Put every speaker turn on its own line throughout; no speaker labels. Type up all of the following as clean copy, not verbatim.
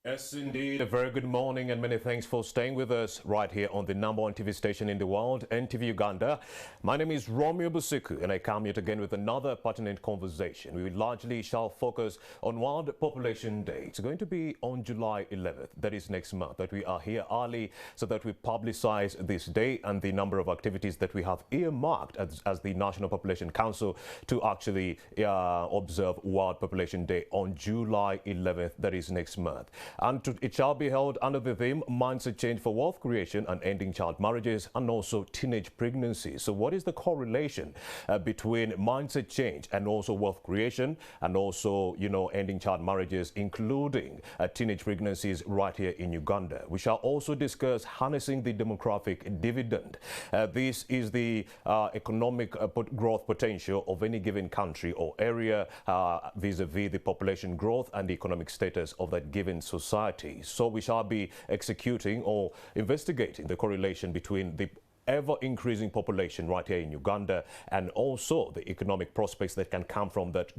Yes, indeed. A very good morning and many thanks for staying with us right here on the #1 TV station in the world, NTV Uganda. My name is Romeo Busiku and I come yet again with another pertinent conversation. We largely shall focus on World Population Day. It's going to be on July 11th, that is next month, that we are here early so that we publicize this day and the number of activities that we have earmarked as the National Population Council to actually observe World Population Day on July 11th, that is next month. And it shall be held under the theme Mindset Change for Wealth Creation and Ending Child Marriages and also Teenage Pregnancy. So what is the correlation between mindset change and also wealth creation and also, ending child marriages, including teenage pregnancies right here in Uganda? We shall also discuss harnessing the demographic dividend. This is the economic growth potential of any given country or area vis-a-vis the population growth and the economic status of that given society. So we shall be executing or investigating the correlation between the ever-increasing population right here in Uganda and also the economic prospects that can come from that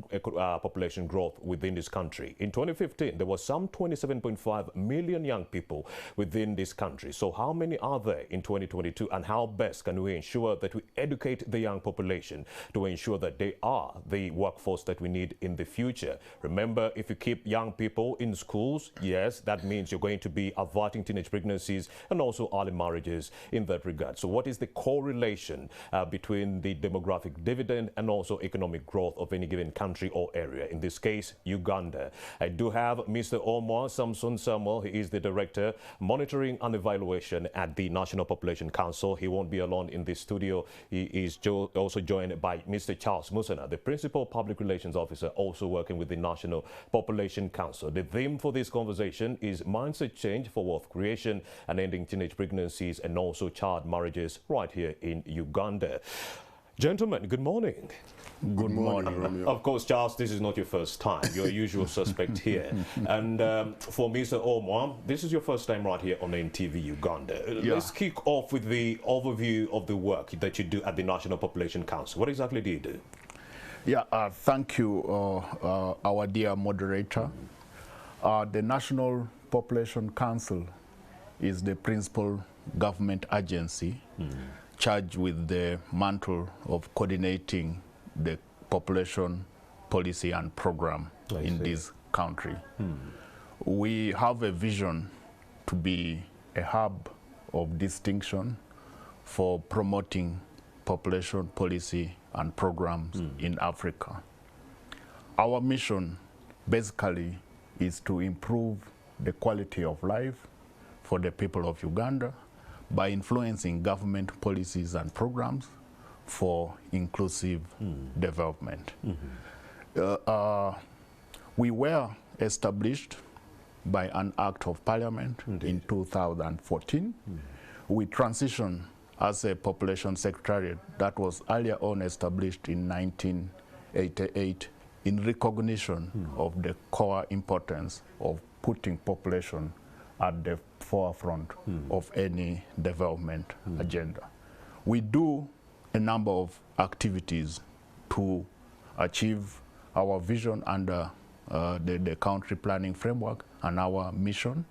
population growth within this country. In 2015, there was some 27.5 million young people within this country. So how many are there in 2022 and how best can we ensure that we educate the young population to ensure that they are the workforce that we need in the future? Remember, if you keep young people in schools, yes, that means you're going to be averting teenage pregnancies and also early marriages in that regard. So what is the correlation between the demographic dividend and also economic growth of any given country or area, in this case, Uganda? I do have Mr. Omar Samson Samuel. He is the Director, Monitoring and Evaluation at the National Population Council. He won't be alone in this studio. He is also joined by Mr. Charles Musana, the Principal Public Relations Officer, also working with the National Population Council. The theme for this conversation is Mindset Change for Wealth Creation and Ending Teenage Pregnancies and also Child Marriages right here in Uganda. Gentlemen, good morning.
Good morning, Romeo.
Of course, Charles, this is not your first time. You're a usual suspect here. And for Mr. Omar, this is your first time right here on NTV Uganda.
Yeah.
Let's kick off with the overview of the work that you do at the National Population Council. What exactly do you do?
Yeah, thank you, our dear moderator. The National Population Council is the principal government agency charged with the mantle of coordinating the population policy and program in this country. We have a vision to be a hub of distinction for promoting population policy and programs in Africa. Our mission basically is to improve the quality of life for the people of Uganda by influencing government policies and programs for inclusive development. We were established by an act of parliament in 2014. We transitioned as a population secretariat that was earlier on established in 1988 in recognition of the core importance of putting population at the forefront of any development agenda. We do a number of activities to achieve our vision under the country planning framework and our mission,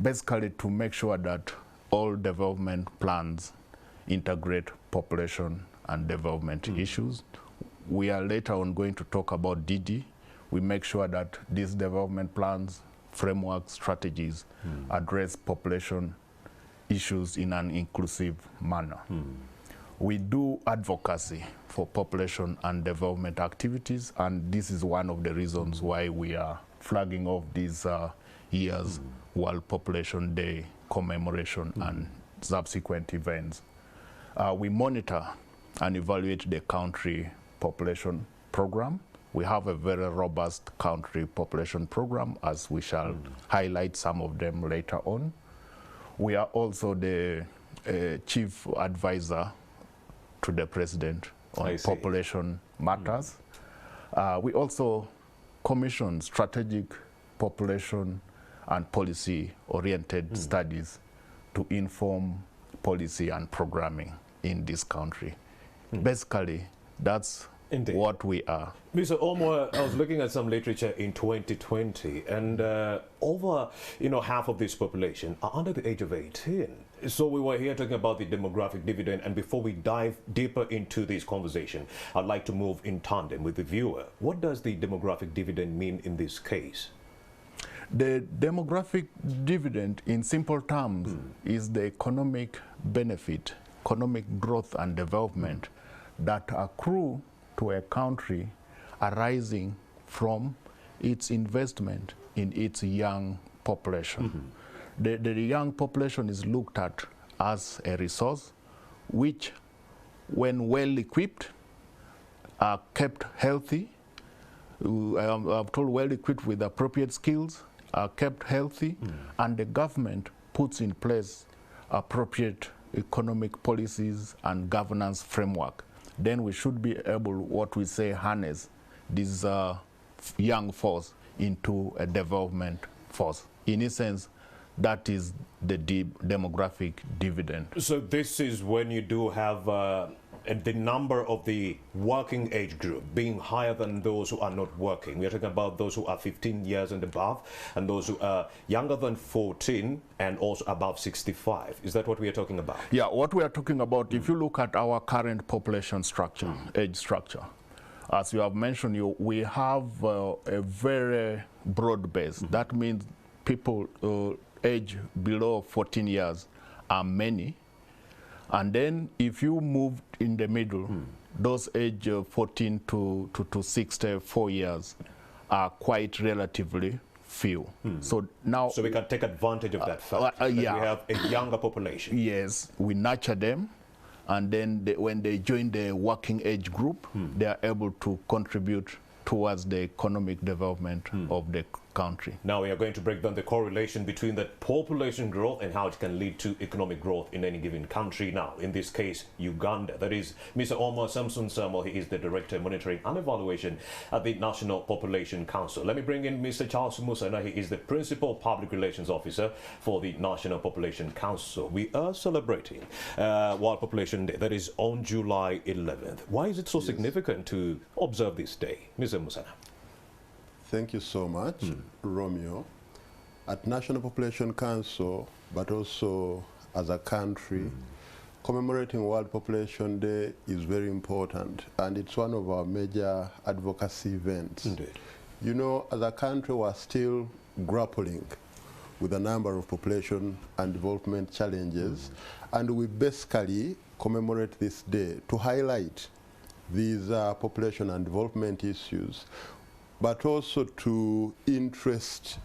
basically to make sure that all development plans integrate population and development issues. We are later on going to talk about DD. We make sure that these development plans, framework strategies address population issues in an inclusive manner. We do advocacy for population and development activities, and this is one of the reasons why we are flagging off this year's World Population Day commemoration and subsequent events. We monitor and evaluate the country population program. We have a very robust country population program, as we shall highlight some of them later on. We are also the chief advisor to the president on population matters. We also commission strategic population and policy-oriented studies to inform policy and programming in this country. Basically, that's
Indeed.
what we are.
Mr. Omoh, I was looking at some literature in 2020, and over half of this population are under the age of 18. So we were here talking about the demographic dividend, and before we dive deeper into this conversation, I'd like to move in tandem with the viewer. What does the demographic dividend mean in this case?
The demographic dividend, in simple terms, is the economic benefit, economic growth and development that accrue to a country arising from its investment in its young population. The young population is looked at as a resource which, when well equipped, are kept healthy. I'm told well equipped with appropriate skills, are kept healthy, and the government puts in place appropriate economic policies and governance framework. Then we should be able, what we say, harness this young force into a development force. In essence, that is the demographic dividend.
So this is when you do have the number of the working age group being higher than those who are not working. We are talking about those who are 15 years and above, and those who are younger than 14 and also above 65. Is that what we are talking about?
Yeah, what we are talking about, if you look at our current population structure, age structure, as you have mentioned, we have a very broad base. That means people age below 14 years are many. And then if you move in the middle, those age 14 to 64 years are quite relatively few. So now,
so we can take advantage of that fact that
yeah.
we have a younger population.
Yes, we nurture them, and then when they join the working age group, they are able to contribute towards the economic development of the country.
Now we are going to break down the correlation between that population growth and how it can lead to economic growth in any given country. Now, in this case, Uganda. That is Mr. Omoh Samson Samuel. He is the Director of Monitoring and Evaluation at the National Population Council. Let me bring in Mr. Charles Musana. He is the Principal Public Relations Officer for the National Population Council. We are celebrating World Population Day. That is on July 11th. Why is it so significant to observe this day? Mr. Musana.
Thank you so much, Romeo. At National Population Council, but also as a country, commemorating World Population Day is very important, and it's one of our major advocacy events.
Indeed.
You know, as a country, we're still grappling with a number of population and development challenges, and we basically commemorate this day to highlight these population and development issues, but also to interest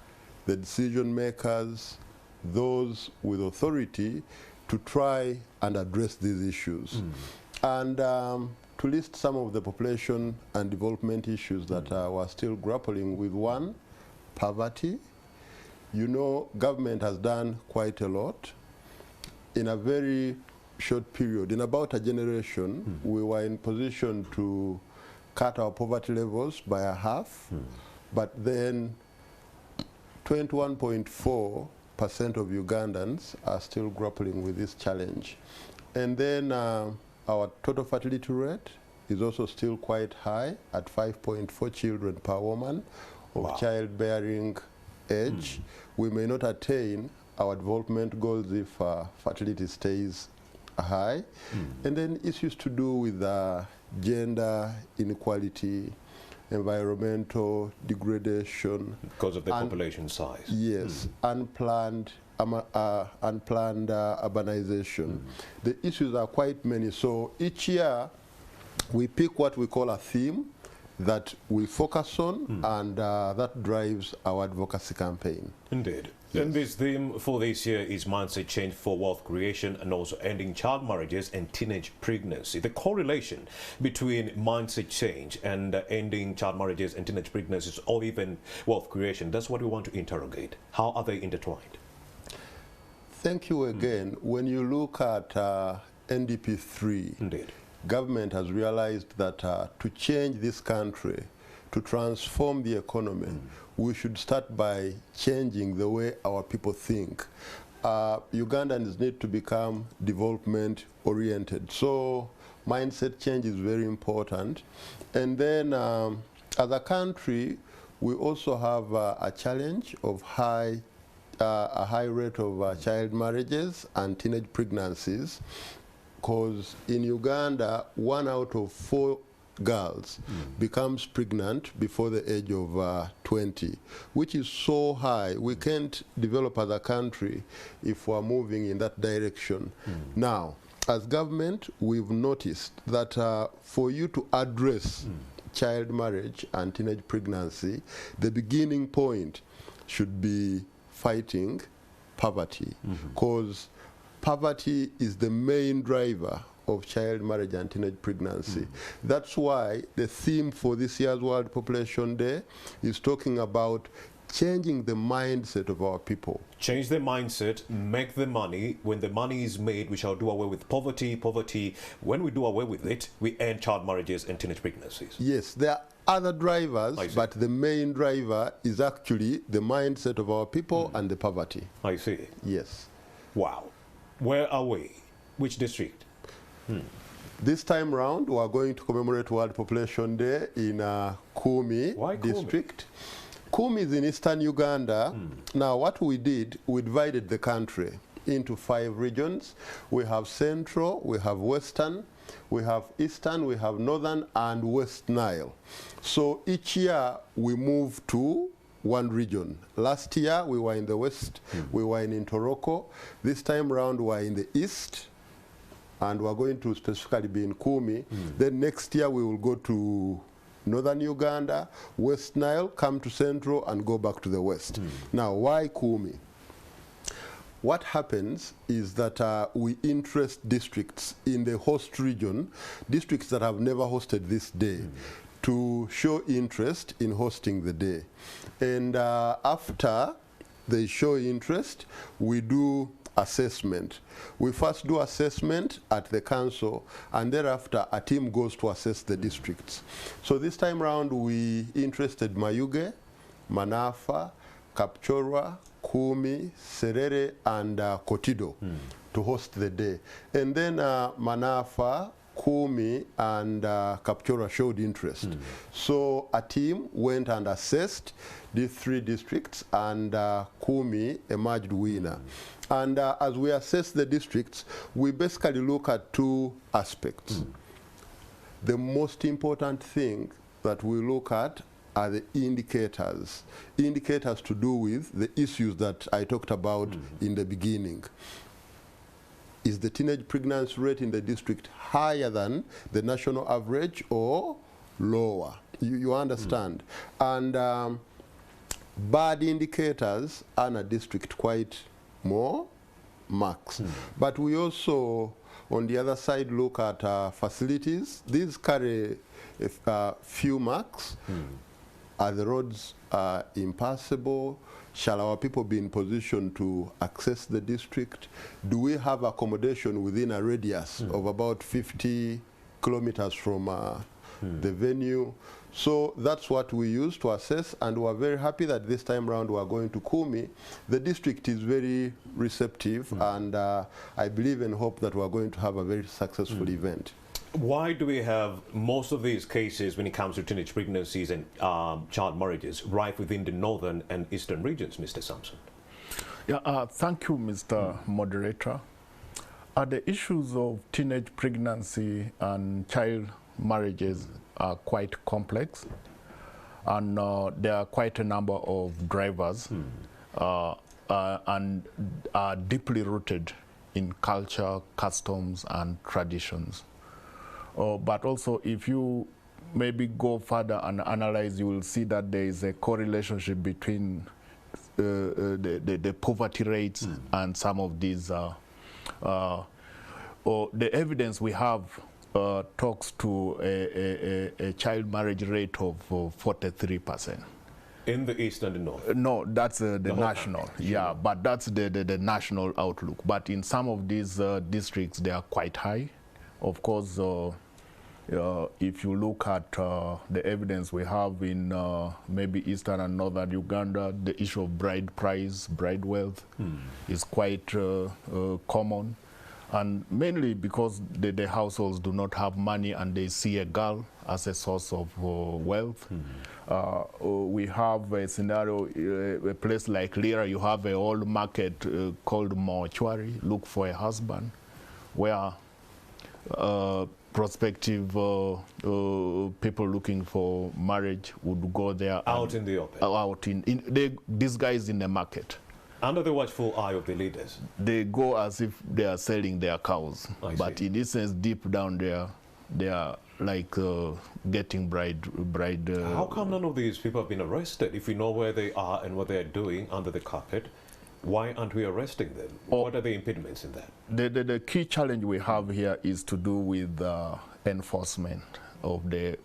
the decision makers, those with authority, to try and address these issues. And to list some of the population and development issues that we're still grappling with: one, poverty. You know, government has done quite a lot. In a very short period, in about a generation, we were in position to cut our poverty levels by a half, but then 21.4% of Ugandans are still grappling with this challenge. And then our total fertility rate is also still quite high at 5.4 children per woman of childbearing age. We may not attain our development goals if fertility stays high. And then issues to do with gender inequality, environmental degradation.
Because of the population size.
Yes, unplanned urbanization. The issues are quite many. So each year we pick what we call a theme that we focus on, and that drives our advocacy campaign.
Indeed.
Yes.
And this theme for this year is mindset change for wealth creation and also ending child marriages and teenage pregnancy. The correlation between mindset change and ending child marriages and teenage pregnancies, or even wealth creation, that's what we want to interrogate. How are they intertwined?
Thank you again. When you look at NDP 3,
Indeed.
government has realized that to change this country, to transform the economy, we should start by changing the way our people think. Ugandans need to become development oriented. So mindset change is very important. And then as a country, we also have a challenge of a high rate of child marriages and teenage pregnancies, because in Uganda, 1 out of 4 girls becomes pregnant before the age of 20, which is so high. We can't develop as a country if we're moving in that direction. Now, as government, we've noticed that for you to address child marriage and teenage pregnancy, the beginning point should be fighting poverty, because poverty is the main driver of child marriage and teenage pregnancy. That's why the theme for this year's World Population Day is talking about changing the mindset of our people.
Change the mindset, make the money. When the money is made, we shall do away with poverty. When we do away with it, we end child marriages and teenage pregnancies.
Yes, there are other drivers, but the main driver is actually the mindset of our people and the poverty.
I see.
Yes.
Wow. Where are we? Which district?
This time round, we are going to commemorate World Population Day in Kumi district. Kumi is in eastern Uganda. Now, what we did, we divided the country into 5 regions. We have central, we have western, we have eastern, we have northern, and West Nile. So each year, we move to one region. Last year, we were in the west, we were in Ntoroko. This time round, we are in the east, and we're going to specifically be in Kumi. Then next year, we will go to northern Uganda, West Nile, come to central, and go back to the west. Now, why Kumi? What happens is that we interest districts in the host region, districts that have never hosted this day, to show interest in hosting the day. And after they show interest, we do assessment. We first do assessment at the council, and thereafter a team goes to assess the districts. So this time around, we interested Mayuge, Manafa, Kapchorwa, Kumi, Serere, and Kotido to host the day. And then Manafa, Kumi, and Kapchorwa showed interest. So a team went and assessed these 3 districts, and Kumi emerged winner. And as we assess the districts, we basically look at 2 aspects. The most important thing that we look at are the indicators. Indicators to do with the issues that I talked about in the beginning. Is the teenage pregnancy rate in the district higher than the national average or lower? You understand? And bad indicators earn a district quite more marks. But we also, on the other side, look at facilities. These carry a few marks. Are the roads impassable? Shall our people be in position to access the district? Do we have accommodation within a radius of about 50 kilometers from the venue? So that's what we use to assess, and we're very happy that this time around we're going to Kumi. The district is very receptive, and I believe and hope that we're going to have a very successful event.
Why do we have most of these cases when it comes to teenage pregnancies and child marriages rife within the northern and eastern regions, Mr. Sampson?
Yeah, thank you, Mr. Moderator. The issues of teenage pregnancy and child marriages are quite complex, and there are quite a number of drivers and are deeply rooted in culture, customs, and traditions. But also, if you maybe go further and analyze, you will see that there is a correlationship between the poverty rates and some of these. The evidence we have talks to a child marriage rate of 43%.
In the east and the north?
No, that's the national. Yeah, but that's the national outlook. But in some of these districts, they are quite high. Of course, if you look at the evidence we have in maybe eastern and northern Uganda, the issue of bride price, bride wealth is quite common. And mainly because the households do not have money and they see a girl as a source of wealth. We have a scenario, a place like Lira, you have an old market called Mortuary, look for a husband, where prospective people looking for marriage would go there.
Out in the open.
Out these guys in the market.
Under the watchful eye of the leaders.
They go as if they are selling their cows. But
see.
in this sense, deep down there, they are like getting bride.
How come none of these people have been arrested? If we know where they are and what they are doing under the carpet, why aren't we arresting them? What are the impediments in that?
The key challenge we have here is to do with enforcement of the.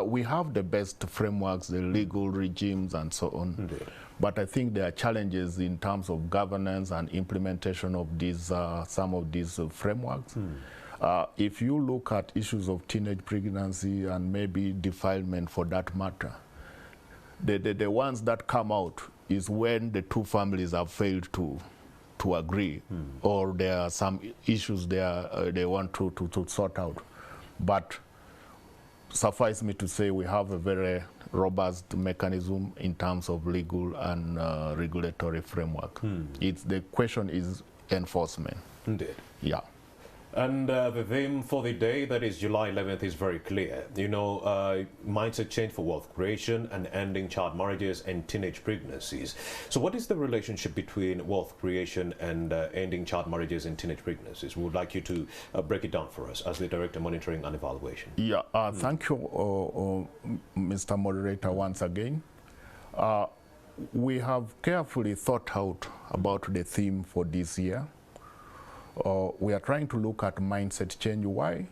We have the best frameworks, the legal regimes, and so on.
Indeed.
But I think there are challenges in terms of governance and implementation of these some of these frameworks. If you look at issues of teenage pregnancy and maybe defilement for that matter, the ones that come out is when the two families have failed to agree, or there are some issues they want to sort out. But suffice me to say, we have a very robust mechanism in terms of legal and regulatory framework. The question is enforcement.
Indeed.
Yeah.
And the theme for the day, that is July 11th, is very clear. You know, mindset change for wealth creation and ending child marriages and teenage pregnancies. So what is the relationship between wealth creation and ending child marriages and teenage pregnancies? We would like you to break it down for us as the Director Monitoring and Evaluation.
Yeah, thank you, Mr. Moderator, once again. We have carefully thought out about the theme for this year. We are trying to look at mindset change. Why?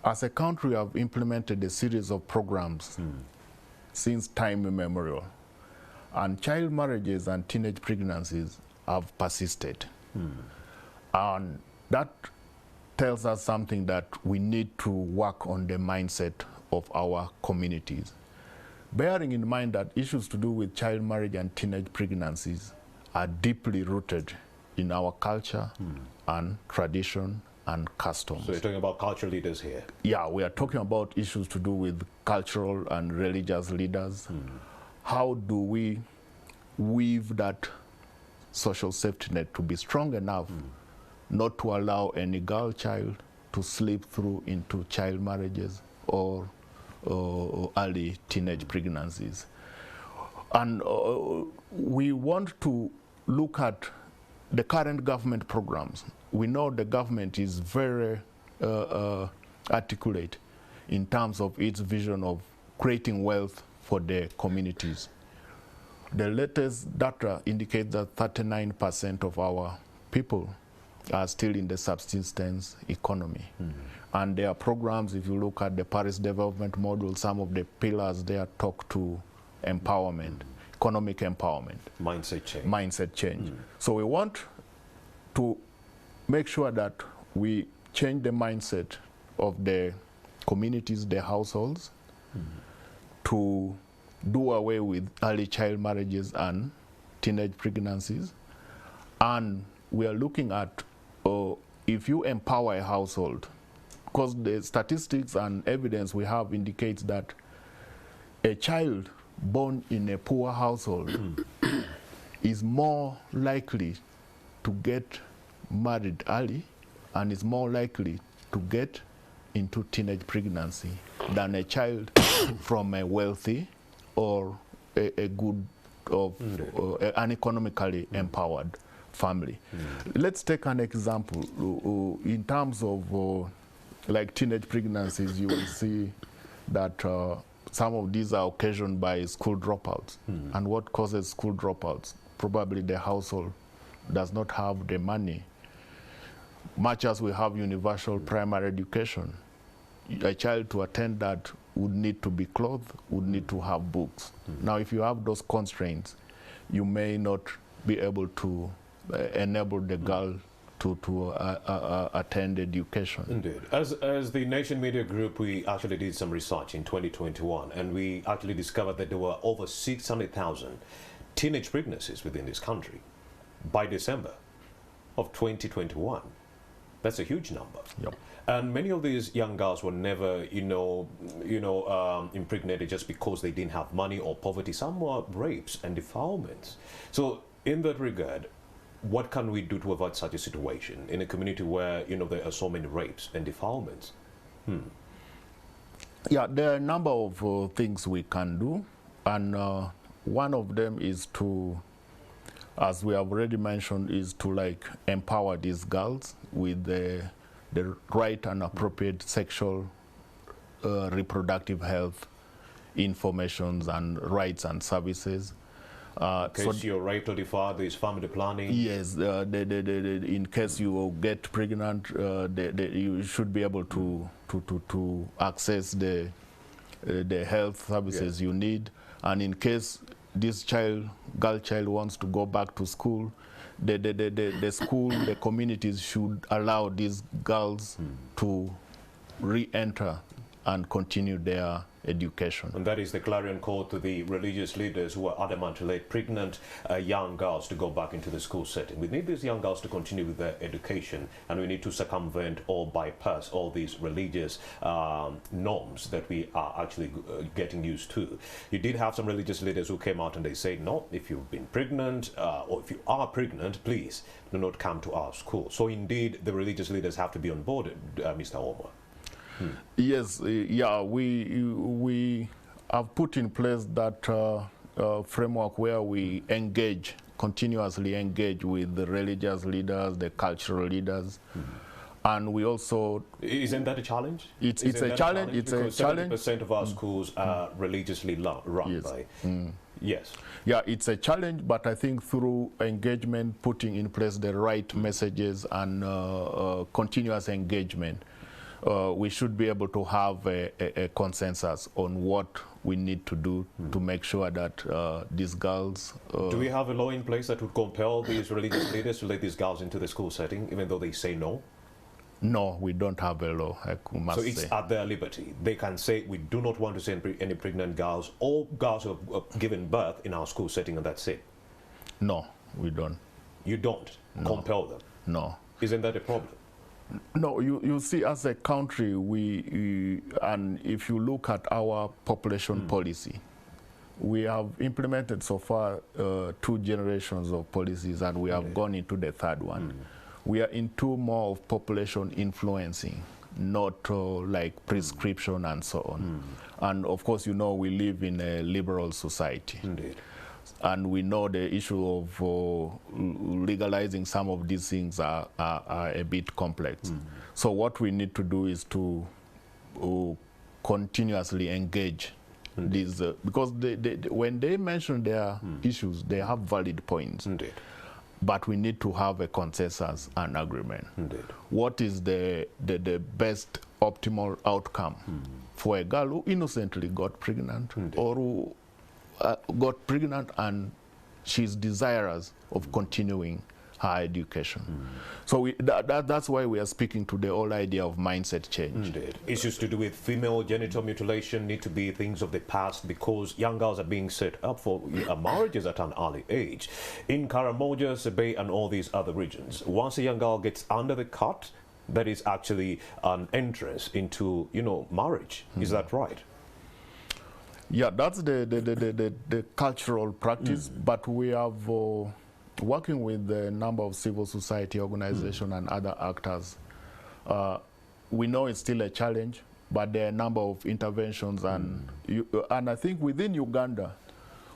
As a country, we have implemented a series of programs since time immemorial. And child marriages and teenage pregnancies have persisted. And that tells us something, that we need to work on the mindset of our communities. Bearing in mind that issues to do with child marriage and teenage pregnancies are deeply rooted in our culture and tradition and customs.
So you're talking about cultural leaders here?
Yeah, we are talking about issues to do with cultural and religious leaders. How do we weave that social safety net to be strong enough not to allow any girl child to slip through into child marriages or early teenage pregnancies? And we want to look at the current government programs. We know the government is very articulate in terms of its vision of creating wealth for the communities. The latest data indicates that 39% of our people are still in the subsistence economy. And there are programs, if you look at the Paris Development Model, some of the pillars there talk to empowerment. Economic empowerment.
Mindset change.
Mindset change. So we want to make sure that we change the mindset of the communities, the households, to do away with early child marriages and teenage pregnancies. And we are looking at if you empower a household, because the statistics and evidence we have indicates that a child born in a poor household is more likely to get married early and is more likely to get into teenage pregnancy than a child from a wealthy or a good of an economically empowered family. Let's take an example. In terms of like teenage pregnancies, you will see that some of these are occasioned by school dropouts. And what causes school dropouts? Probably the household does not have the money. Much as we have universal primary education, a child to attend that would need to be clothed, would need to have books. Now, if you have those constraints, you may not be able to enable the girl to attend education.
Indeed. As the Nation Media Group, we actually did some research in 2021, and we actually discovered that there were over 600,000 teenage pregnancies within this country by December of 2021. That's a huge number.
Yep.
And many of these young girls were never, impregnated just because they didn't have money or poverty. Some were rapes and defilements. So in that regard, what can we do to avoid such a situation in a community where, there are so many rapes and defilements?
Yeah, there are a number of things we can do, and one of them is to, as we have already mentioned, is to empower these girls with the right and appropriate sexual reproductive health informations and rights and services.
In case you're raped or defied, there's family planning.
Yes, in case you get pregnant, you should be able to access the health services you need. And in case this girl child wants to go back to school, the school, the communities should allow these girls to re-enter and continue their education.
And that is the clarion call to the religious leaders who are adamant to let pregnant young girls to go back into the school setting. We need these young girls to continue with their education, and we need to circumvent or bypass all these religious norms that we are actually getting used to. You did have some religious leaders who came out and they said, no, if you've been pregnant or if you are pregnant, please do not come to our school. So indeed, the religious leaders have to be on board, Mr. Omwa.
Yes, yeah, we have put in place that framework where we continuously engage with the religious leaders, the cultural leaders, and we also...
Isn't that a challenge?
It's a challenge. It's a challenge.
70% of our schools are religiously run
Yes.
by... Yes.
Yeah, it's a challenge, but I think through engagement, putting in place the right messages and continuous engagement, we should be able to have a consensus on what we need to do to make sure that these girls...
Do we have a law in place that would compel these religious leaders to let these girls into the school setting, even though they say no?
No, we don't have a law, I must
say. So it's at their liberty. They can say, we do not want to send any pregnant girls or girls who have given birth in our school setting, and that's it?
No, we don't.
You don't compel them?
No.
Isn't that a problem?
No, you see, as a country, and if you look at our population policy, we have implemented so far 2 generations of policies, and we have gone into the 3rd one. We are into more of population influencing, not like prescription and so on. And of course, we live in a liberal society.
Indeed.
And we know the issue of legalizing some of these things are a bit complex. So what we need to do is to continuously engage these, because when they mention their issues, they have valid points.
Indeed.
But we need to have a consensus and agreement.
Indeed.
What is the best optimal outcome for a girl who innocently got pregnant, or who got pregnant and she's desirous of continuing her education. So that's why we are speaking to the whole idea of mindset change.
Indeed. Issues to do with female genital mutilation need to be things of the past, because young girls are being set up for marriages at an early age. In Karamoja, Sebei, and all these other regions, once a young girl gets under the cut, that is actually an entrance into, marriage. Is that right?
Yeah, that's the cultural practice, but we have working with a number of civil society organizations and other actors. We know it's still a challenge, but there are a number of interventions, and I think within Uganda,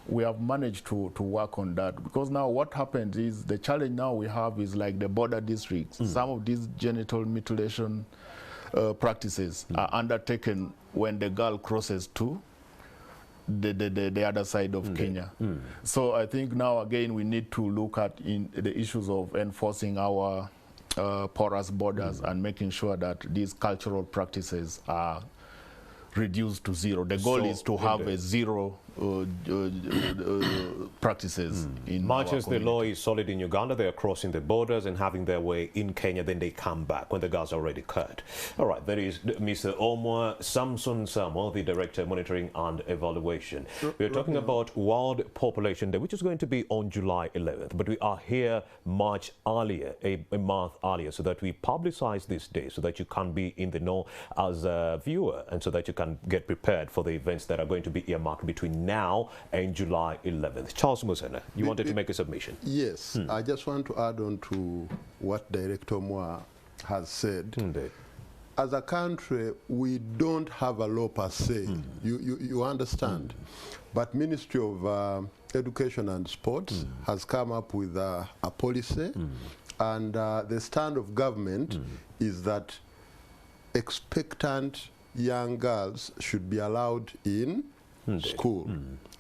we have managed to work on that, because now what happens is the challenge now we have is like the border districts. Some of these genital mutilation practices are undertaken when the girl crosses to the other side of Kenya. So I think now again we need to look at the issues of enforcing our porous borders and making sure that these cultural practices are reduced to zero. The goal is to have a zero practices in
Much
our
as the
community.
law is solid in Uganda, they are crossing the borders and having their way in Kenya, then they come back when the girls are already cut. All right, there is Mr. Omwa Samson Samuel, the Director Monitoring and Evaluation. We are talking about World Population Day, which is going to be on July 11th, but we are here much earlier, a month earlier, so that we publicize this day so that you can be in the know as a viewer and so that you can get prepared for the events that are going to be earmarked between now and July 11th. Charles Musena, you wanted to make a submission.
Yes, I just want to add on to what Director Moa has said.
Indeed.
As a country, we don't have a law per se. You understand? But Ministry of Education and Sports has come up with a policy, and the stand of government is that expectant young girls should be allowed in school.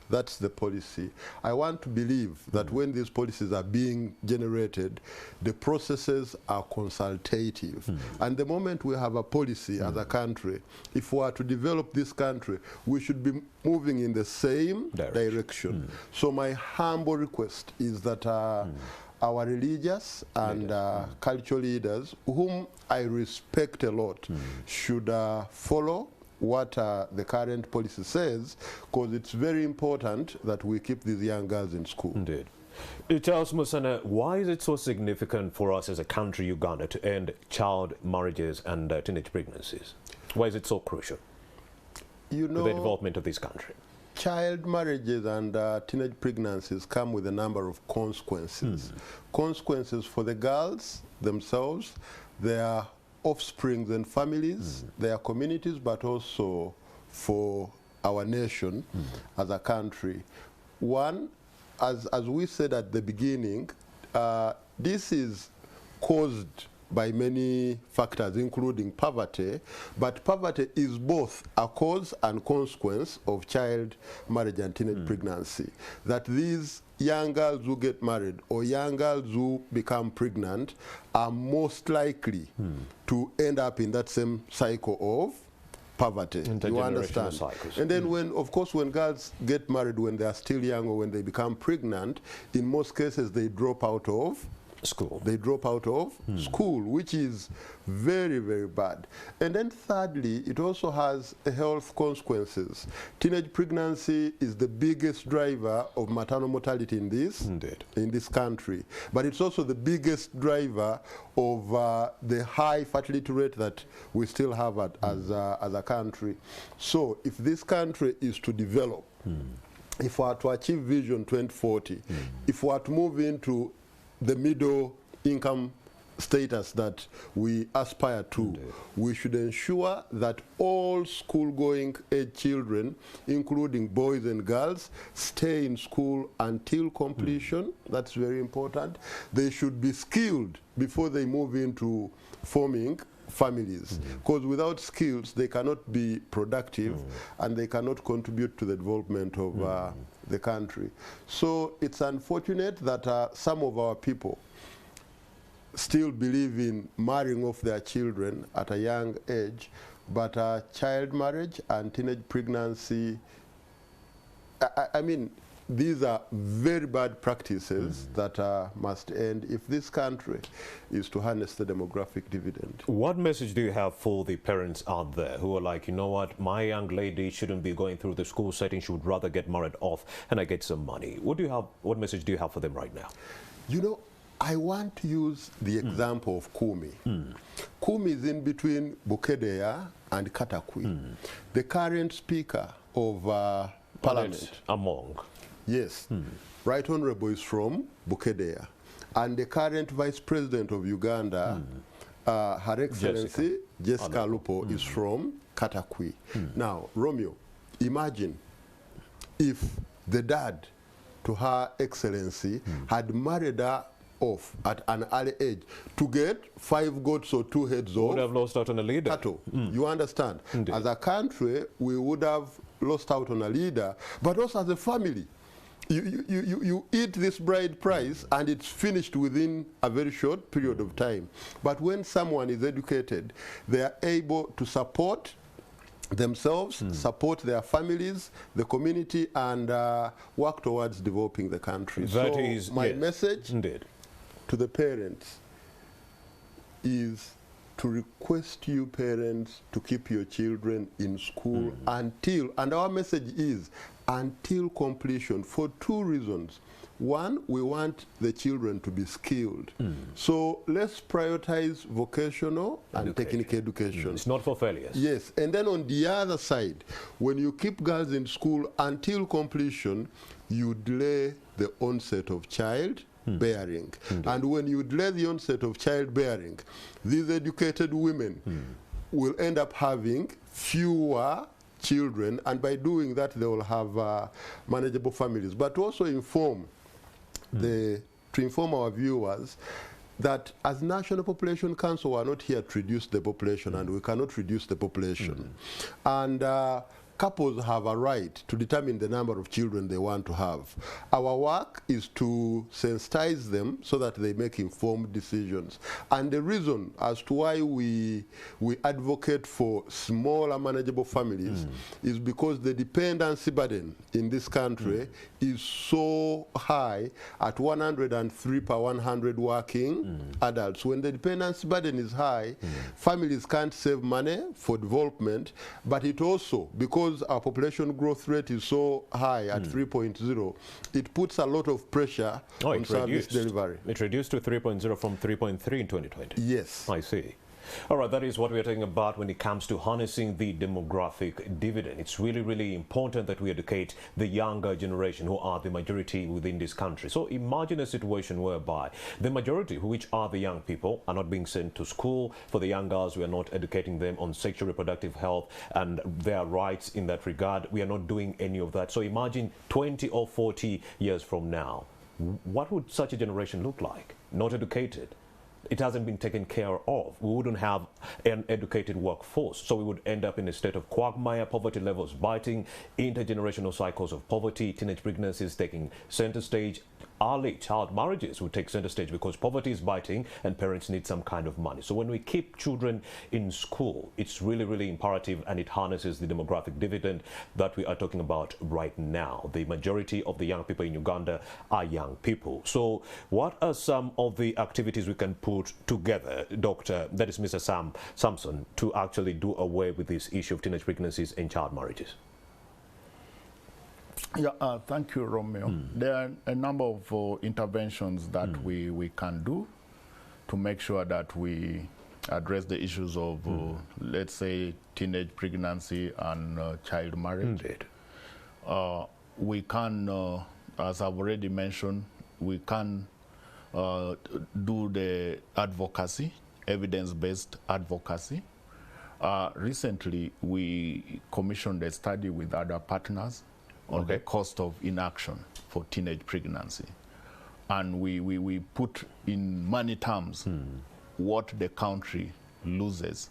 That's the policy. I want to believe that when these policies are being generated, the processes are consultative. And the moment we have a policy as a country, if we are to develop this country, we should be moving in the same direction. So my humble request is that our religious and cultural leaders, whom I respect a lot, should follow what the current policy says, because it's very important that we keep these young girls in school.
Indeed. Charles Musana, why is it so significant for us as a country, Uganda, to end child marriages and teenage pregnancies? Why is it so crucial
You
to
know,
the development of this country?
child marriages and teenage pregnancies come with a number of consequences. Consequences for the girls themselves, their offsprings and families, their communities, but also for our nation as a country. One, as we said at the beginning, this is caused by many factors, including poverty, but poverty is both a cause and consequence of child marriage and teenage pregnancy. That these young girls who get married or young girls who become pregnant are most likely to end up in that same cycle of poverty. You understand?
Cycles.
And then when, of course, when girls get married when they are still young or when they become pregnant, in most cases they drop out of
school.
They drop out of school, which is very, very bad. And then thirdly, it also has health consequences. Teenage pregnancy is the biggest driver of maternal mortality in this country. But it's also the biggest driver of the high fertility rate that we still have as a country. So if this country is to develop, if we are to achieve Vision 2040, if we are to move into the middle income status that we aspire to, we should ensure that all school-going age children, including boys and girls, stay in school until completion. That's very important. They should be skilled before they move into forming families, because without skills they cannot be productive and they cannot contribute to the development of the country. So it's unfortunate that some of our people still believe in marrying off their children at a young age, but child marriage and teenage pregnancy, I mean, these are very bad practices that must end if this country is to harness the demographic dividend.
What message do you have for the parents out there who are like, you know what, my young lady shouldn't be going through the school setting, she would rather get married off and I get some money? What message do you have for them right now?
You know, I want to use the example of Kumi. Kumi is in between Bukedea and Katakwi. The current Speaker of Parliament.
Among.
Yes. Right Honorable is from Bukedea. And the current Vice President of Uganda, Her Excellency Jessica Lupo, is from Katakwi. Now, Romeo, imagine if the dad to Her Excellency had married her off at an early age to get 5 goats or 2 heads of
would have lost out on a leader.
cattle. You understand?
Indeed.
As a country, we would have lost out on a leader, but also as a family. You eat this bride price and it's finished within a very short period of time. But when someone is educated, they are able to support themselves, support their families, the community, and work towards developing the country.
That
so
is,
my
yes,
message
indeed,
to the parents is to request you parents to keep your children in school until, and our message is until completion, for two reasons. One, we want the children to be skilled. So let's prioritize vocational and technical education.
It's not for failures.
Yes, and then on the other side, when you keep girls in school until completion, you delay the onset of childbearing. And when you delay the onset of childbearing, these educated women will end up having fewer children, and by doing that, they will have manageable families. But also inform to inform our viewers that as National Population Council, we are not here to reduce the population, and we cannot reduce the population. And couples have a right to determine the number of children they want to have. Our work is to sensitize them so that they make informed decisions. And the reason as to why we advocate for smaller manageable families is because the dependency burden in this country is so high at 103 per 100 working adults. When the dependency burden is high, families can't save money for development, but it also, because our population growth rate is so high at 3.0, it puts a lot of pressure on service delivery.
It reduced to 3.0 from 3.3 in 2020.
Yes.
I see. All right, that is what we are talking about when it comes to harnessing the demographic dividend. It's really, really important that we educate the younger generation, who are the majority within this country. So imagine a situation whereby the majority, which are the young people, are not being sent to school. For the young girls, we are not educating them on sexual reproductive health and their rights in that regard. We are not doing any of that. So imagine 20 or 40 years from now, what would such a generation look like? Not educated. It hasn't been taken care of. We wouldn't have an educated workforce. So we would end up in a state of quagmire, poverty levels biting, intergenerational cycles of poverty, teenage pregnancies taking center stage. Early child marriages would take center stage because poverty is biting and parents need some kind of money. So when we keep children in school, it's really, really imperative, and it harnesses the demographic dividend that we are talking about right now. The majority of the young people in Uganda are young people. So what are some of the activities we can put together, Doctor, that is Mr. Samson, to actually do away with this issue of teenage pregnancies and child marriages?
Yeah, thank you, Romeo. There are a number of interventions that we can do to make sure that we address the issues of, let's say, teenage pregnancy and child marriage.
Indeed.
We can, as I've already mentioned, we can do the advocacy, evidence-based advocacy. Recently, we commissioned a study with other partners on the cost of inaction for teenage pregnancy. And we put in money terms what the country loses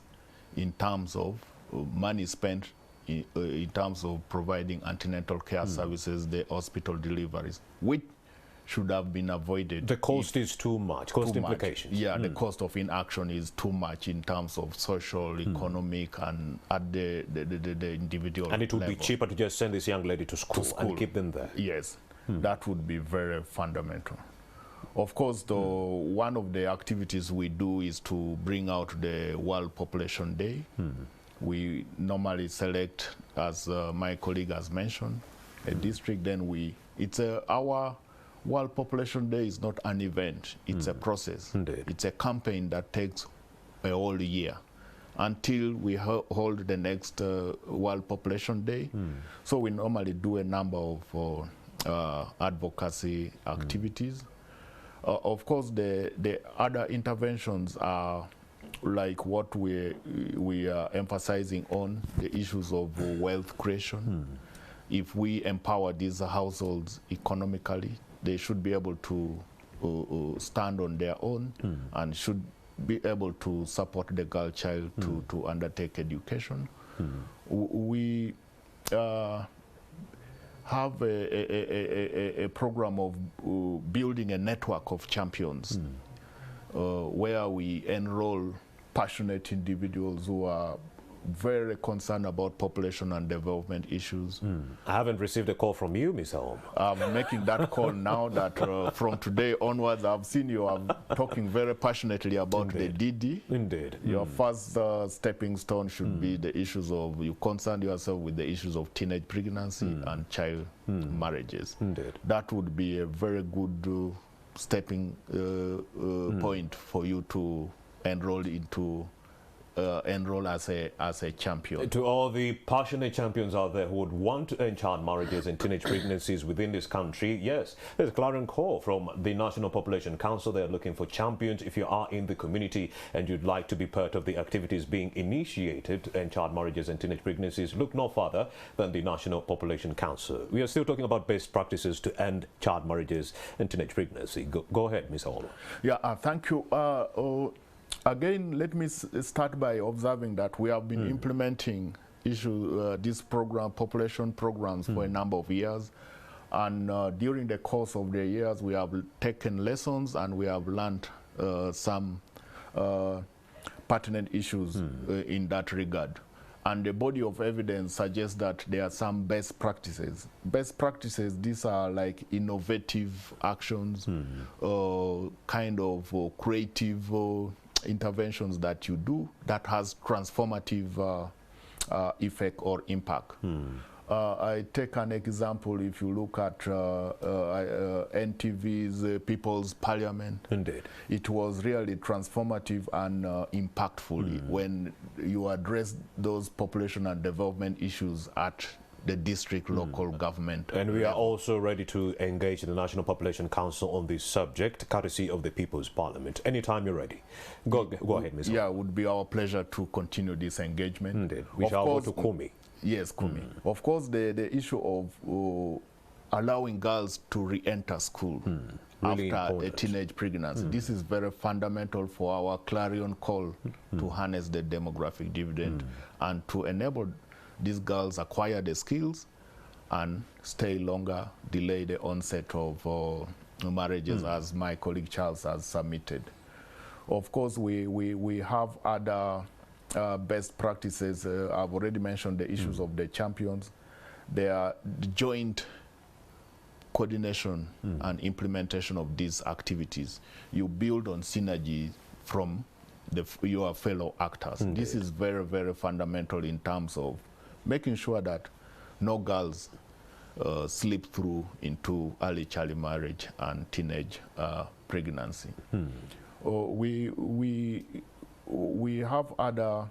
in terms of money spent in terms of providing antenatal care services, the hospital deliveries, which should have been avoided.
The cost is too much, cost implications.
Yeah, the cost of inaction is too much in terms of social, economic, and at the individual
And it would
level.
be cheaper to just send this young lady to school and keep them there.
Yes, that would be very fundamental. Of course, though, one of the activities we do is to bring out the World Population Day. We normally select, as my colleague has mentioned, a district. Then our World Population Day is not an event, it's a process.
Indeed.
It's a campaign that takes a whole year until we hold the next World Population Day. So we normally do a number of advocacy activities. Of course, the other interventions are like what we are emphasizing on, the issues of wealth creation. If we empower these households economically, they should be able to stand on their own and should be able to support the girl child to undertake education. We have a program of building a network of champions where we enroll passionate individuals who are very concerned about population and development issues.
I haven't received a call from you, Mr. Holm.
I'm making that call now that from today onwards, I've seen you talking very passionately about the DD.
Indeed.
Your first stepping stone should be the issues of, you concern yourself with the issues of teenage pregnancy and child marriages.
Indeed.
That would be a very good stepping point for you to enroll into enroll as a champion.
To all the passionate champions out there who would want to end child marriages and teenage pregnancies within this country, yes, there's a clarion call from the National Population Council. They're looking for champions. If you are in the community and you'd like to be part of the activities being initiated to end child marriages and teenage pregnancies, look no further than the National Population Council. We are still talking about best practices to end child marriages and teenage pregnancy. Go ahead, Ms. Holm.
Yeah, thank you. Again, let me start by observing that we have been implementing this program, population programs, for a number of years. And during the course of the years, we have taken lessons and we have learned some pertinent issues in that regard. And the body of evidence suggests that there are some best practices. Best practices, these are like innovative actions, kind of creative interventions that you do that has transformative effect or impact. I take an example. If you look at NTV's People's Parliament,
Indeed.
It was really transformative and impactful when you address those population and development issues at the district local government.
And we are also ready to engage the National Population Council on this subject, courtesy of the People's Parliament. Anytime you're ready. Go ahead, Ms.
Yeah, it would be our pleasure to continue this engagement.
Indeed. We shall go to Kumi.
Yes, Kumi. Of course, the issue of allowing girls to re-enter school
Really
after
important.
a teenage pregnancy. This is very fundamental for our clarion call to harness the demographic dividend and to enable these girls acquire the skills and stay longer, delay the onset of marriages, as my colleague Charles has submitted. Of course, we have other best practices. I've already mentioned the issues of the champions. There are the joint coordination and implementation of these activities. You build on synergy from your fellow actors.
Indeed.
This is very, very fundamental in terms of making sure that no girls slip through into early child marriage and teenage pregnancy. We have other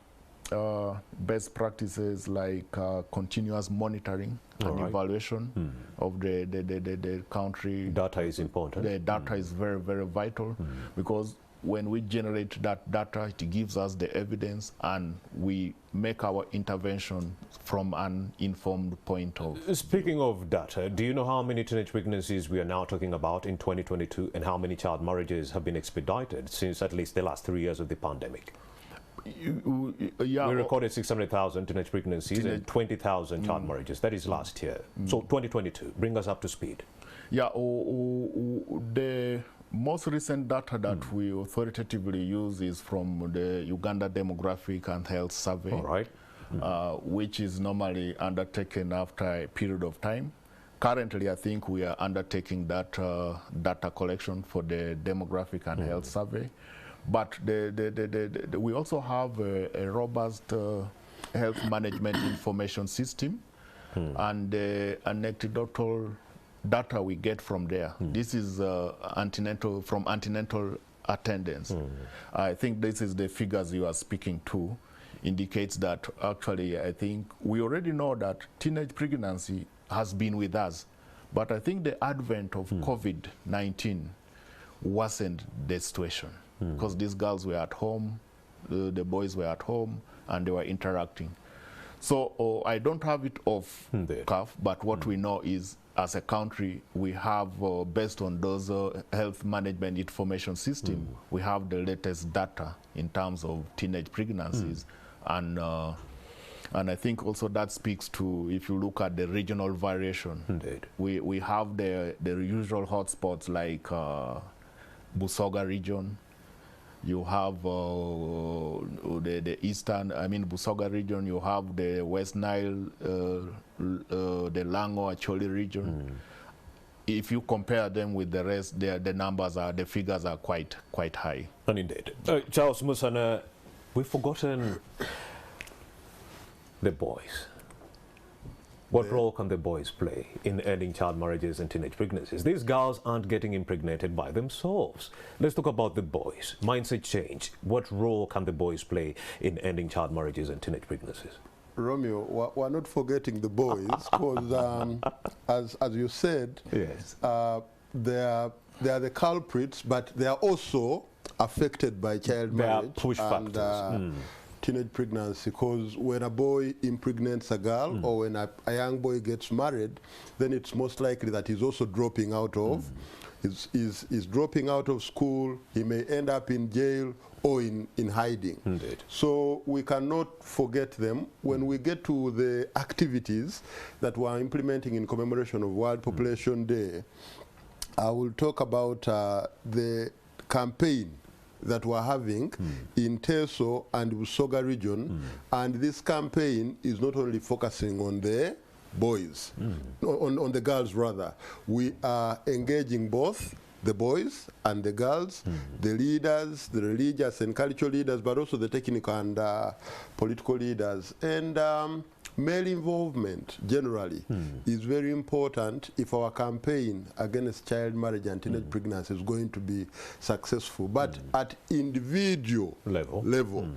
best practices like continuous monitoring and evaluation of the country.
Data is important.
The data is very, very vital because when we generate that data, it gives us the evidence and we make our intervention from an informed point of view.
Speaking of data, do you know how many teenage pregnancies we are now talking about in 2022 and how many child marriages have been expedited since at least the last 3 years of the pandemic?
Yeah,
we recorded 600,000 teenage pregnancies and 20,000 child marriages. That is last year. So 2022, bring us up to speed.
Yeah, the most recent data that we authoritatively use is from the Uganda Demographic and Health Survey,
All right.
which is normally undertaken after a period of time. Currently, I think we are undertaking that data collection for the Demographic and Health Survey. But we also have a robust health management information system and the anecdotal data we get from there. This is from antenatal attendance. I think this is the figures you are speaking to, indicates that actually I think we already know that teenage pregnancy has been with us, but I think the advent of COVID-19 worsened the situation because these girls were at home, the boys were at home, and they were interacting. So I don't have it off cuff, but what we know is as a country, we have, based on those health management information system, we have the latest data in terms of teenage pregnancies. And I think also that speaks to, if you look at the regional variation,
Indeed.
we have the usual hotspots like Busoga region, you have the eastern, I mean Busoga region, you have the West Nile, the Lango Acholi region. If you compare them with the rest, the figures are quite high.
And indeed. Charles Musana, we've forgotten the boys. What role can the boys play in ending child marriages and teenage pregnancies? These girls aren't getting impregnated by themselves. Let's talk about the boys. Mindset change. What role can the boys play in ending child marriages and teenage pregnancies?
Romeo, we're not forgetting the boys because, as you said,
yes,
they are the culprits, but they are also affected by child marriage
push factors.
Teenage pregnancy, because when a boy impregnates a girl or when a young boy gets married, then it's most likely that he's also dropping out of, is dropping out of school. He may end up in jail or in hiding.
Indeed.
So we cannot forget them. When we get to the activities that we're implementing in commemoration of World Population Day, I will talk about the campaign that we're having in Teso and Busoga region, and this campaign is not only focusing on the boys, on the girls rather. We are engaging both the boys and the girls, the leaders, the religious and cultural leaders, but also the technical and political leaders. And male involvement generally is very important if our campaign against child marriage and teenage pregnancy is going to be successful. But at individual level,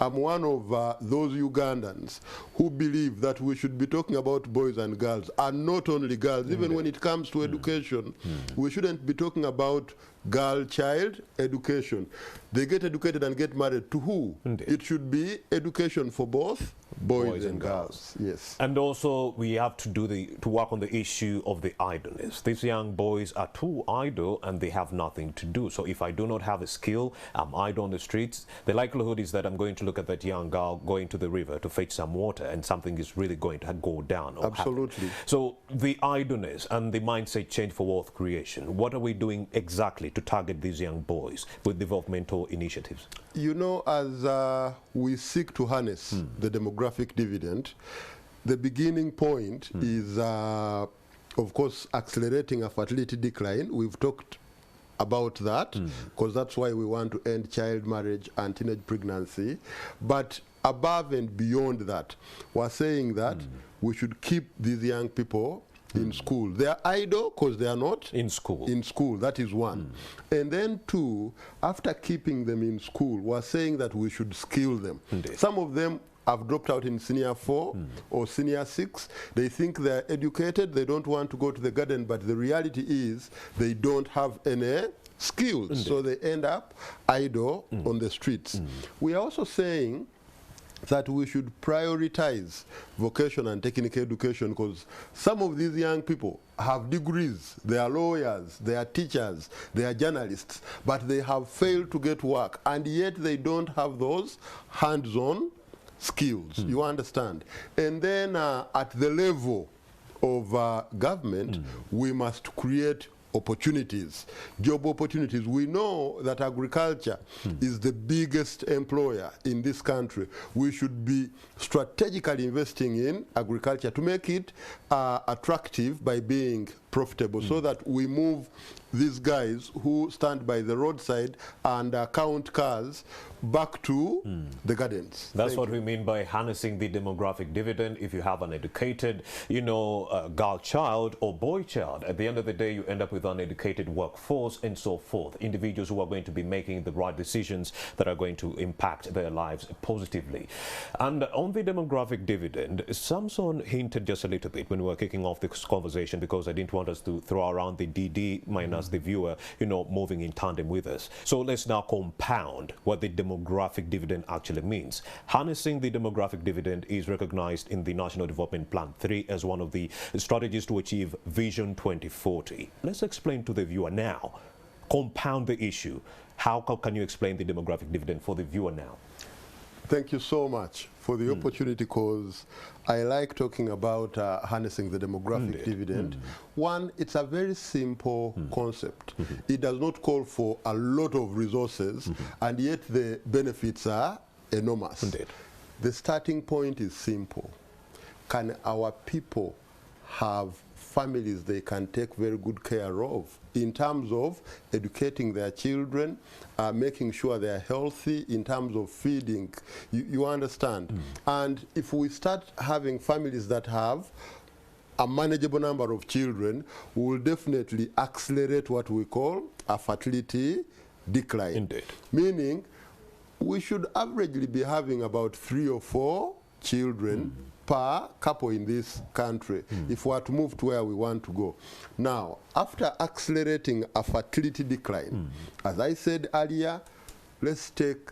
I'm one of those Ugandans who believe that we should be talking about boys and girls, and not only girls. Even when it comes to education, we shouldn't be talking about girl-child education. They get educated and get married to who?
Indeed.
It should be education for both boys and girls. Yes.
And also we have to work on the issue of the idleness. These young boys are too idle and they have nothing to do. So if I do not have a skill, I'm idle on the streets, the likelihood is that I'm going to look at that young girl going to the river to fetch some water and something is really going to go down.
Absolutely.
Happen. So the idleness and the mindset change for wealth creation, what are we doing exactly to target these young boys with developmental initiatives?
You know, as we seek to harness the demographic dividend, the beginning point is, of course, accelerating a fertility decline. We've talked about that because that's why we want to end child marriage and teenage pregnancy. But above and beyond that, we're saying that we should keep these young people in school. They are idle because they are not
in school.
In school, that is one. And then two, after keeping them in school, we're saying that we should skill them.
Indeed.
Some of them have dropped out in senior 4 or senior 6. They think they're educated, they don't want to go to the garden, but the reality is they don't have any skills.
Indeed.
So they end up idle on the streets. We are also saying that we should prioritize vocational and technical education because some of these young people have degrees, they are lawyers, they are teachers, they are journalists, but they have failed to get work, and yet they don't have those hands-on skills, you understand? And then at the level of government, we must create opportunities, job opportunities. We know that agriculture is the biggest employer in this country. We should be strategically investing in agriculture to make it attractive by being profitable so that we move these guys who stand by the roadside and count cars back to the gardens.
That's what we mean by harnessing the demographic dividend. If you have an educated, girl child or boy child, at the end of the day, you end up with an educated workforce and so forth. Individuals who are going to be making the right decisions that are going to impact their lives positively. And on the demographic dividend, Samson hinted just a little bit when we were kicking off this conversation, because I didn't want us to throw around the DD minus the viewer, moving in tandem with us. So let's now compound what the demographic dividend actually means. Harnessing the demographic dividend is recognized in the National Development Plan 3 as one of the strategies to achieve Vision 2040. Let's explain to the viewer now. Compound the issue. How can you explain the demographic dividend for the viewer now?
Thank you so much. for the opportunity, because I like talking about harnessing the demographic dividend. One, it's a very simple concept. It does not call for a lot of resources, and yet the benefits are enormous.
Indeed.
The starting point is simple. Can our people have families they can take very good care of in terms of educating their children, making sure they are healthy, in terms of feeding? You understand? And if we start having families that have a manageable number of children, we will definitely accelerate what we call a fertility decline.
Indeed.
Meaning, we should averagely be having about 3 or 4 children per couple in this country if we are to move to where we want to go. Now, after accelerating a fertility decline, as I said earlier, let's take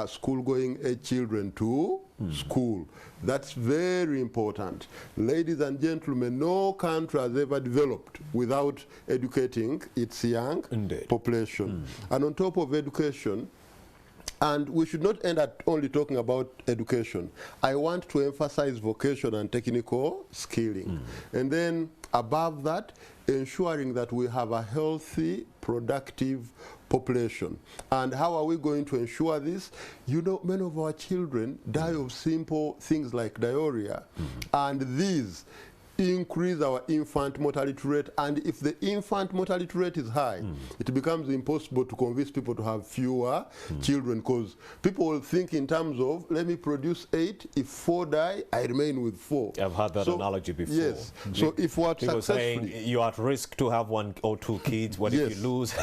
school-going age children to school. That's very important. Ladies and gentlemen, no country has ever developed without educating its young population. And on top of education, and we should not end at only talking about education. I want to emphasize vocation and technical skilling. And then above that, ensuring that we have a healthy, productive population. And how are we going to ensure this? You know, many of our children die of simple things like diarrhea. And these increase our infant mortality rate, and if the infant mortality rate is high, it becomes impossible to convince people to have fewer children, because people will think in terms of, let me produce 8, if 4 die, I remain with 4.
I've had that analogy before.
Yes. So if we are
people saying you're at risk to have 1 or 2 kids, what if you lose?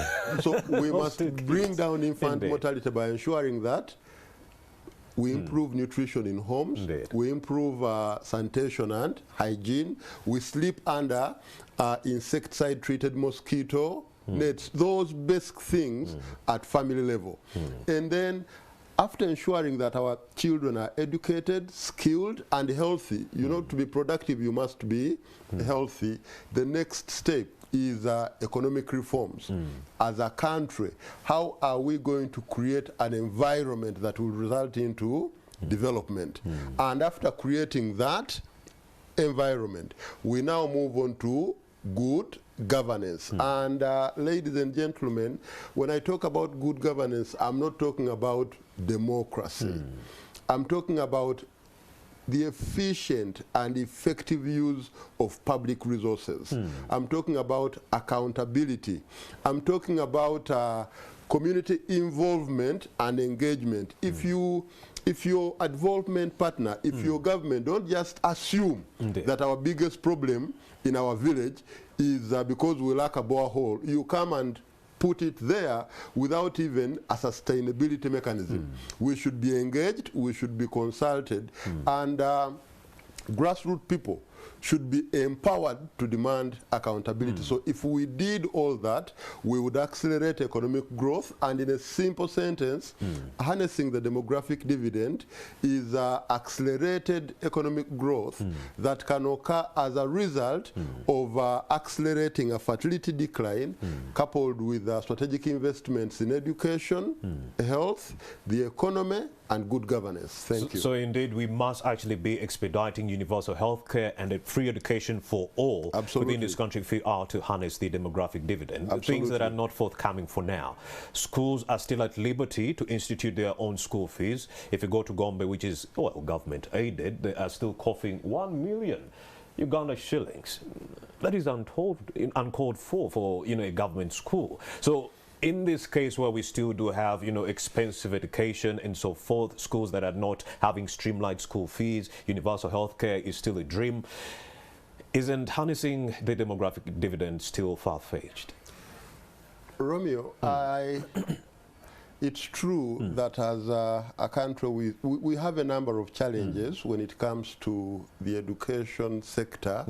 So we must bring down infant mortality by ensuring that we improve nutrition in homes. We improve sanitation and hygiene. We sleep under insecticide-treated mosquito nets. Those basic things at family level. And then, after ensuring that our children are educated, skilled, and healthy, you know, to be productive, you must be healthy. The next step is economic reforms. As a country, how are we going to create an environment that will result into development? And after creating that environment, we now move on to good governance. And ladies and gentlemen, when I talk about good governance, I'm not talking about democracy. I'm talking about the efficient and effective use of public resources. I'm talking about accountability. I'm talking about community involvement and engagement. If your development partner, if your government, don't just assume that our biggest problem in our village is because we lack a borehole. You come and put it there without even a sustainability mechanism. We should be engaged, we should be consulted, and grassroots people should be empowered to demand accountability. So if we did all that, we would accelerate economic growth, and in a simple sentence, harnessing the demographic dividend is accelerated economic growth that can occur as a result of accelerating a fertility decline, coupled with strategic investments in education, health, the economy, and good governance. Thank you.
So indeed, we must actually be expediting universal health care and free education for all within this country if we are to harness the demographic dividend. Things that are not forthcoming for now. Schools are still at liberty to institute their own school fees. If you go to Gombe, which is, well, government aided, they are still coughing 1 million Uganda shillings. That is uncalled for, you know, a government school. So in this case where we still do have, you know, expensive education and so forth, schools that are not having streamlined school fees, universal health care is still a dream. Isn't harnessing the demographic dividend still far-fetched?
Romeo, it's true that as a country we have a number of challenges when it comes to the education sector,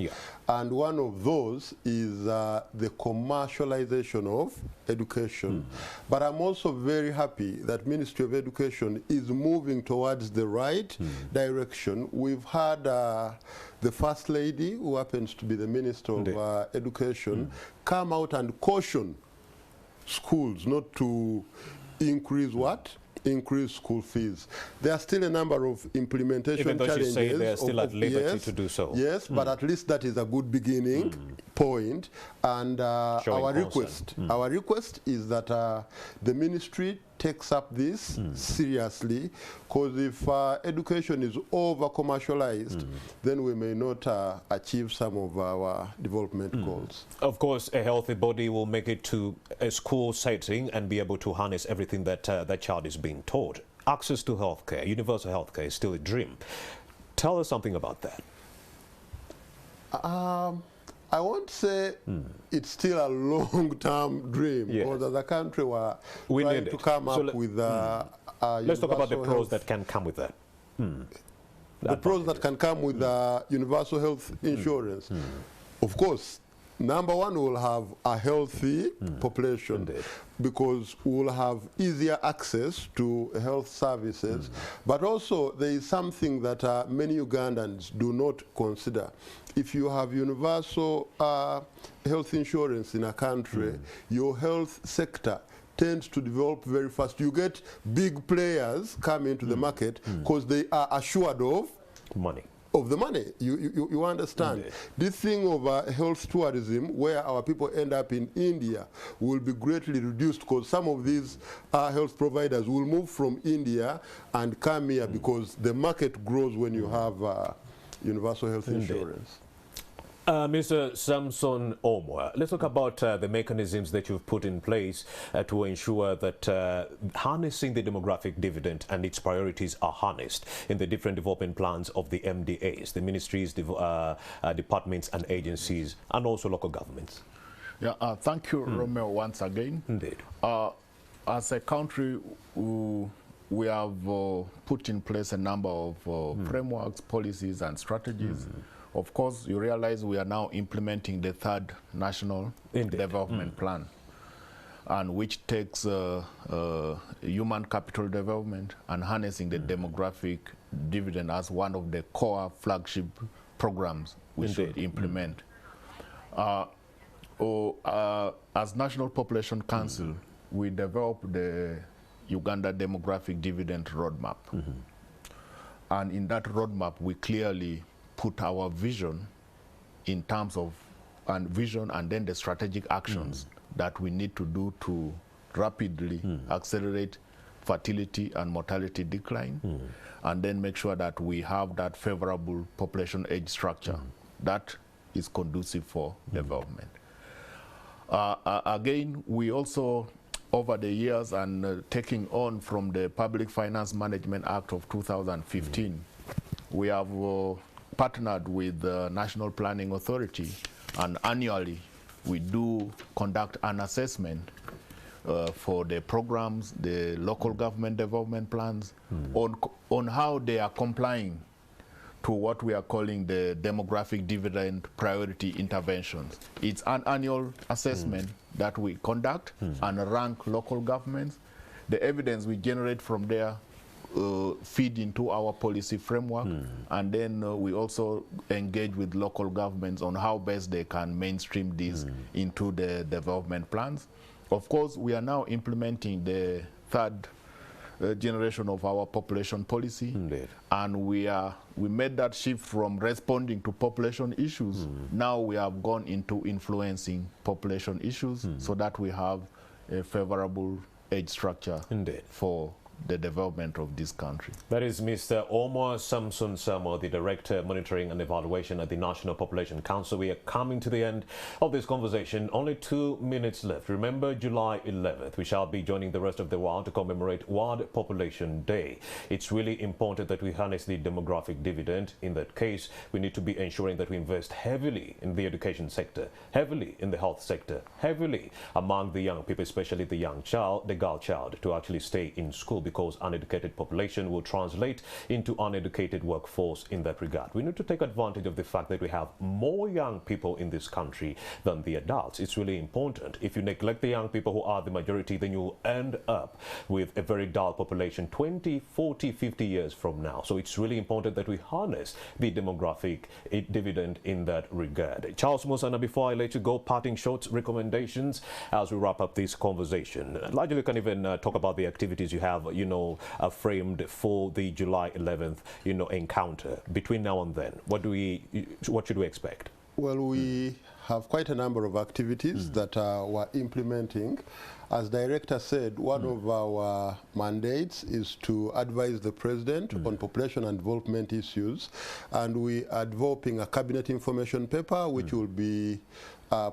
and one of those is the commercialization of education. But I'm also very happy that Ministry of Education is moving towards the right direction. We've had the First Lady, who happens to be the Minister of Education, come out and caution schools not to increase what? increase school fees. There are still a number of implementation
Even though
challenges.
you say they are still at liberty
yes,
to do so.
Yes, but at least that is a good beginning point. And our request is that the ministry takes up this seriously, because if education is over-commercialized, then we may not achieve some of our development goals.
Of course, a healthy body will make it to a school setting and be able to harness everything that that child is being taught. Access to healthcare, universal healthcare, is still a dream. Tell us something about that.
I won't say it's still a long-term dream, because as a country we're trying to come up with
let's talk about the pros that can come with that.
The pros that can come with universal health insurance. Of course, number one, we'll have a healthy population.
Indeed.
Because we'll have easier access to health services. But also, there is something that many Ugandans do not consider. If you have universal health insurance in a country, your health sector tends to develop very fast. You get big players come into the market because they are assured of
money.
The money. You understand?
Indeed.
This thing of health tourism, where our people end up in India, will be greatly reduced, because some of these health providers will move from India and come here because the market grows when you have universal health insurance.
Mr. Samson Omwa, let's talk about the mechanisms that you've put in place to ensure that harnessing the demographic dividend and its priorities are harnessed in the different development plans of the MDAs, the ministries, departments and agencies, and also local governments.
Yeah, thank you, Romeo, once again.
Indeed.
As a country, we have put in place a number of frameworks, policies, and strategies. Of course, you realize we are now implementing the third national development plan, and which takes human capital development and harnessing the demographic dividend as one of the core flagship programs we should implement. As National Population Council, we developed the Uganda Demographic Dividend Roadmap. And in that roadmap, we clearly put our vision in terms of vision and then the strategic actions that we need to do to rapidly accelerate fertility and mortality decline, and then make sure that we have that favorable population age structure that is conducive for development. Again, we also, over the years and taking on from the Public Finance Management Act of 2015, we have partnered with the National Planning Authority, and annually we do conduct an assessment for the programs, the local government development plans, on how they are complying to what we are calling the demographic dividend priority interventions. It's an annual assessment that we conduct and rank local governments. The evidence we generate from there feed into our policy framework, and then we also engage with local governments on how best they can mainstream this into the development plans. Of course, we are now implementing the third generation of our population policy. Indeed. And we made that shift from responding to population issues. Now we have gone into influencing population issues so that we have a favorable age structure for the development of this country.
That is Mr. Omwa Samson Samuel, the Director, Monitoring and Evaluation at the National Population Council. We are coming to the end of this conversation. Only 2 minutes left. Remember, July 11th, we shall be joining the rest of the world to commemorate World Population Day. It's really important that we harness the demographic dividend. In that case, we need to be ensuring that we invest heavily in the education sector, heavily in the health sector, heavily among the young people, especially the young child, the girl child, to actually stay in school, because uneducated population will translate into uneducated workforce in that regard. We need to take advantage of the fact that we have more young people in this country than the adults. It's really important. If you neglect the young people who are the majority, then you'll end up with a very dull population 20, 40, 50 years from now. So it's really important that we harness the demographic dividend in that regard. Charles Musana, before I let you go, parting shots, recommendations as we wrap up this conversation. Largely, you can even talk about the activities you have framed for the July 11th, encounter. Between now and then, what should we expect?
Well, we have quite a number of activities that we're implementing. As Director said, one of our mandates is to advise the President on population and development issues, and we are developing a cabinet information paper which will be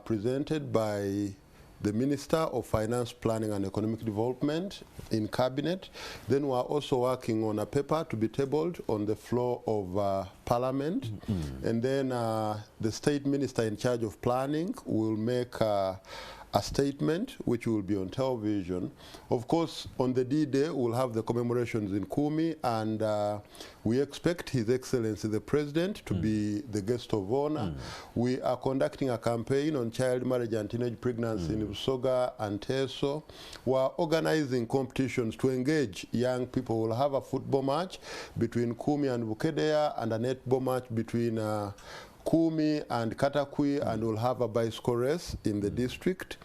presented by the Minister of Finance, Planning and Economic Development in Cabinet. Then we are also working on a paper to be tabled on the floor of Parliament. And then the State Minister in charge of planning will make a statement which will be on television. Of course, on the D-Day, we'll have the commemorations in Kumi, and we expect His Excellency the President to be the guest of honor. We are conducting a campaign on child marriage and teenage pregnancy in Busoga and Teso. We are organizing competitions to engage young people. We'll have a football match between Kumi and Bukedea, and a netball match between Kumi and Katakwi, and we'll have a bicycle race in the district.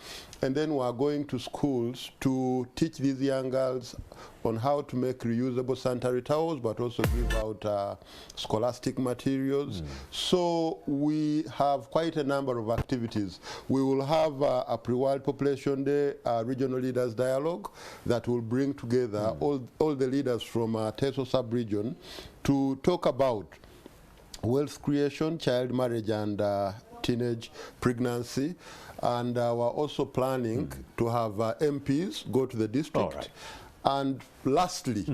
And then we are going to schools to teach these young girls on how to make reusable sanitary towels, but also give out scholastic materials. So we have quite a number of activities. We will have a pre-World Population Day regional leaders dialogue that will bring together all the leaders from Teso sub-region to talk about wealth creation, child marriage and teenage pregnancy, and we're also planning to have MPs go to the district. And lastly,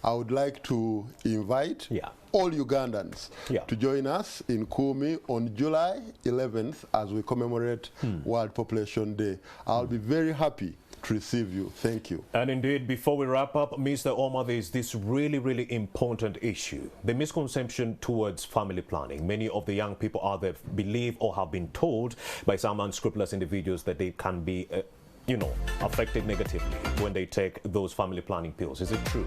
I would like to invite all Ugandans to join us in Kumi on July 11th as we commemorate World Population Day. I'll be very happy to receive you. Thank you.
And indeed, before we wrap up, Mr. Omar, there is this really important issue, the misconception towards family planning. Many of the young people out there believe or have been told by some unscrupulous individuals that they can be affected negatively when they take those family planning pills. Is it true?